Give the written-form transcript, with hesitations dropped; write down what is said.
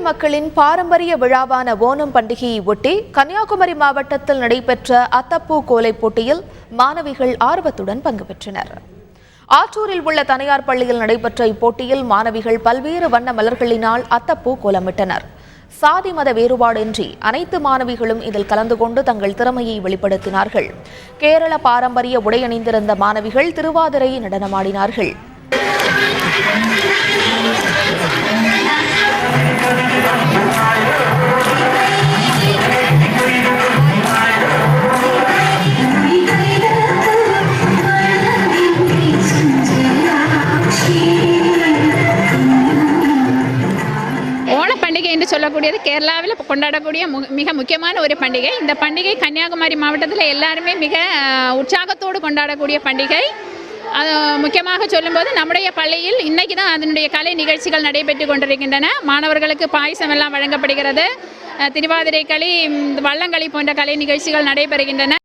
மக்களின் பாரம்பரிய விழாவான ஓணம் பண்டிகையை ஒட்டி கன்னியாகுமரி மாவட்டத்தில் நடைபெற்ற அத்தப்பூ கோலை போட்டியில் மாணவிகள் ஆர்வத்துடன் பங்கு பெற்றனர். ஆற்றூரில் உள்ள தனியார் பள்ளியில் நடைபெற்ற இப்போட்டியில் மாணவிகள் பல்வேறு வண்ண மலர்களினால் அத்தப்பூ கோலமிட்டனர். சாதி மத வேறுபாடின்றி அனைத்து மாணவிகளும் இதில் கலந்து கொண்டு தங்கள் திறமையை வெளிப்படுத்தினார்கள். கேரள பாரம்பரிய உடை அணிந்திருந்த மாணவிகள் திருவாதிரை நடனமாடினார்கள். பண்டிகை என்று சொல்லக்கூடியது கேரளாவில் கொண்டாடக்கூடிய மிக முக்கியமான ஒரு பண்டிகை. இந்த பண்டிகை கன்னியாகுமரி மாவட்டத்தில் எல்லாருமே மிக உற்சாகத்தோடு கொண்டாடக்கூடிய பண்டிகை. அது முக்கியமாக சொல்லும்போது நம்முடைய பள்ளியில் இன்றைக்கி தான் அதனுடைய கலை நிகழ்ச்சிகள் நடைபெற்று கொண்டிருக்கின்றன. மாணவர்களுக்கு பாயசம் எல்லாம் வழங்கப்படுகிறது. திருவாதிரை களி, வள்ளங்களி போன்ற கலை நிகழ்ச்சிகள் நடைபெறுகின்றன.